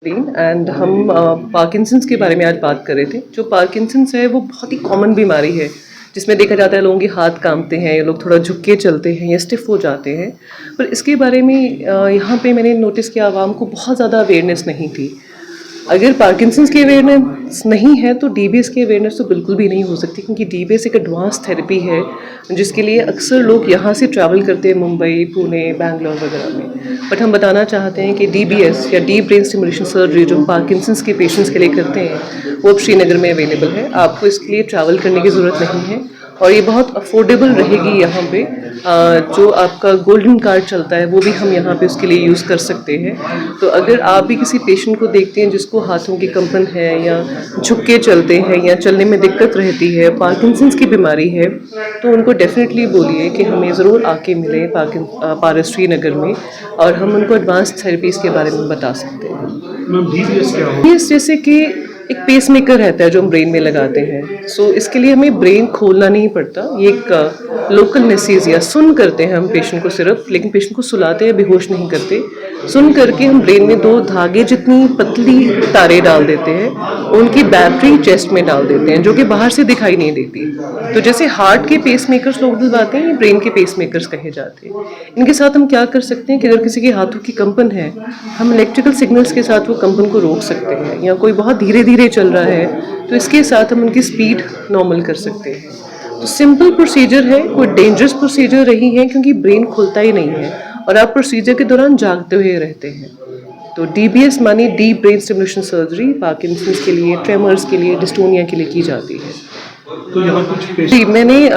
And हम Parkinson's के बारे में आज बात कर रहे थे। जो पार्किंसंस है वो बहुत ही कॉमन बीमारी है जिसमें देखा जाता है लोगों के हाथ कांपते हैं, ये लोग थोड़ा झुक के चलते हैं या स्टिफ हो जाते हैं। पर इसके बारे में यहाँ पे मैंने नोटिस किया आवाम को बहुत ज़्यादा अवेयरनेस नहीं थी। अगर पार्किंसंस की अवेयरनेस नहीं है तो डीबीएस की अवेयरनेस तो बिल्कुल भी नहीं हो सकती, क्योंकि डीबीएस एक एडवांस थेरेपी है जिसके लिए अक्सर लोग यहाँ से ट्रैवल करते हैं मुंबई, पुणे, बैंगलोर वगैरह में। बट हम बताना चाहते हैं कि डीबीएस या डीप ब्रेन स्टिमुलेशन सर्जरी जो पार्किंसंस के पेशेंट्स के लिए करते हैं वो अब श्रीनगर में अवेलेबल है। आपको इसके लिए ट्रैवल करने की ज़रूरत नहीं है और ये बहुत अफोर्डेबल रहेगी यहाँ पे। जो आपका गोल्डन कार्ड चलता है वो भी हम यहाँ पे उसके लिए यूज़ कर सकते हैं। तो अगर आप भी किसी पेशेंट को देखते हैं जिसको हाथों की कंपन है या झुक के चलते हैं या चलने में दिक्कत रहती है, पार्किंसंस की बीमारी है, तो उनको डेफिनेटली बोलिए कि हमें ज़रूर आके मिले पारस श्रीनगर में और हम उनको एडवांस थेरेपीज़ के बारे में बता सकते हैं। डीबीएस जैसे कि एक पेसमेकर रहता है जो हम ब्रेन में लगाते हैं। सो इसके लिए हमें ब्रेन खोलना नहीं पड़ता। ये एक लोकल एनेस्थीसिया सुन करते हैं हम पेशेंट को सिर्फ, लेकिन पेशेंट को सुलाते हैं, बेहोश नहीं करते। सुन करके हम ब्रेन में 2 धागे जितनी पतली तारे डाल देते हैं, उनकी बैटरी चेस्ट में डाल देते हैं जो कि बाहर से दिखाई नहीं देती। तो जैसे हार्ट के पेसमेकर्स लोग दिलवाते हैं, ये ब्रेन के पेसमेकर्स कहे जाते हैं। इनके साथ हम क्या कर सकते हैं कि अगर किसी के हाथों की कंपन है, हम इलेक्ट्रिकल सिग्नल्स के साथ वो कंपन को रोक सकते हैं, या कोई बहुत धीरे धीरे चल रहा है तो इसके साथ हम उनकी स्पीड नॉर्मल कर सकते हैं। तो सिंपल प्रोसीजर है, कोई डेंजरस प्रोसीजर नहीं है, क्योंकि ब्रेन खुलता ही नहीं है और आप प्रोसीजर के दौरान जागते हुए रहते हैं। तो डीबीएस मानी deep brain stimulation surgery Parkinson's के लिए, ट्रेमर्स के लिए, डिस्टोनिया के लिए की जाती है। तो यहाँ कुछ जी, मैंने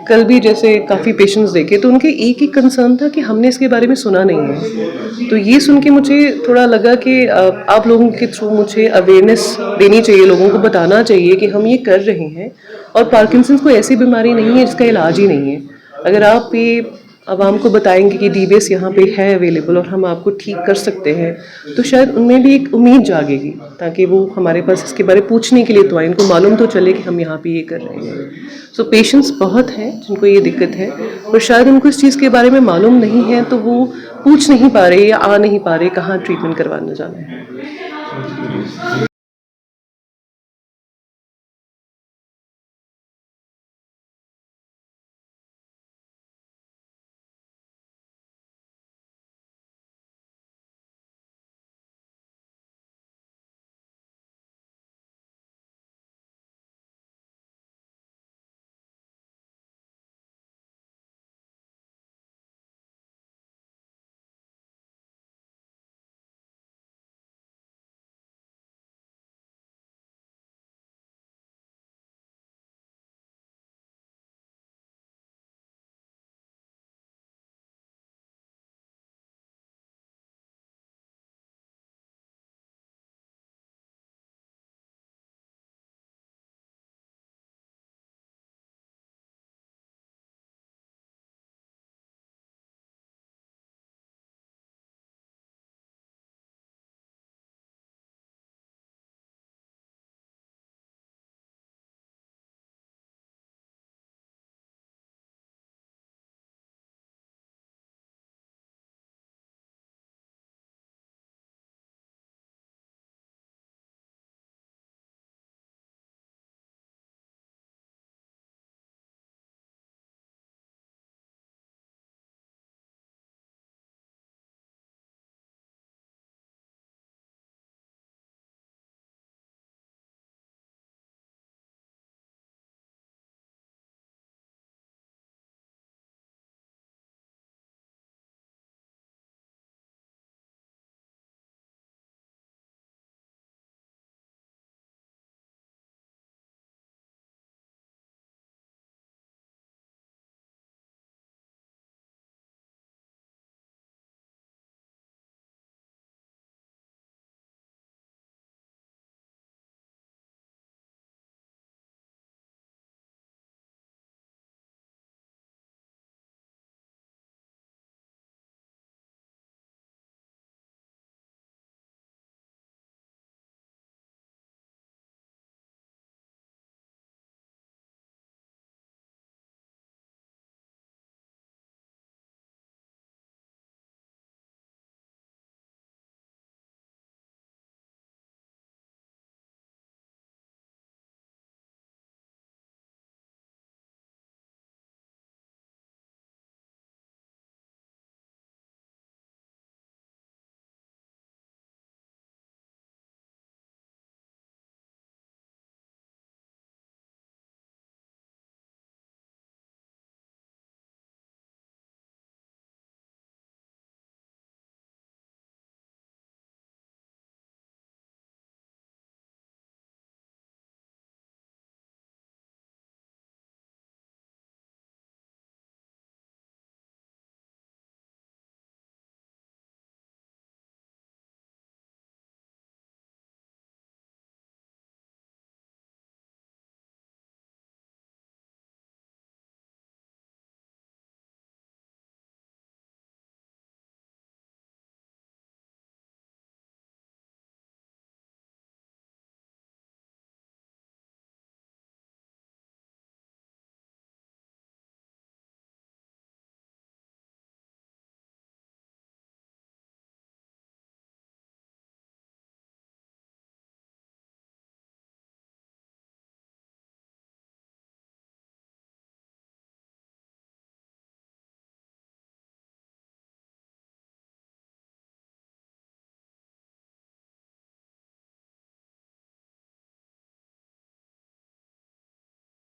कल भी जैसे काफ़ी पेशेंट्स देखे तो उनके एक ही कंसर्न था कि हमने इसके बारे में सुना नहीं है। तो ये सुन के मुझे थोड़ा लगा कि आप लोगों के थ्रू मुझे अवेयरनेस देनी चाहिए, लोगों को बताना चाहिए कि हम ये कर रहे हैं और पार्किंसंस कोई ऐसी बीमारी नहीं है जिसका इलाज ही नहीं है। अगर आप ये आवाम को बताएंगे कि डीबीएस यहाँ पे है अवेलेबल और हम आपको ठीक कर सकते हैं, तो शायद उनमें भी एक उम्मीद जागेगी, ताकि वो हमारे पास इसके बारे में पूछने के लिए तो आए, इनको मालूम तो चले कि हम यहाँ पे ये कर रहे हैं। सो पेशेंट्स बहुत हैं जिनको ये दिक्कत है और शायद उनको इस चीज़ के बारे में मालूम नहीं है, तो वो पूछ नहीं पा रहे या आ नहीं पा रहे कहाँ ट्रीटमेंट करवाने जाना है।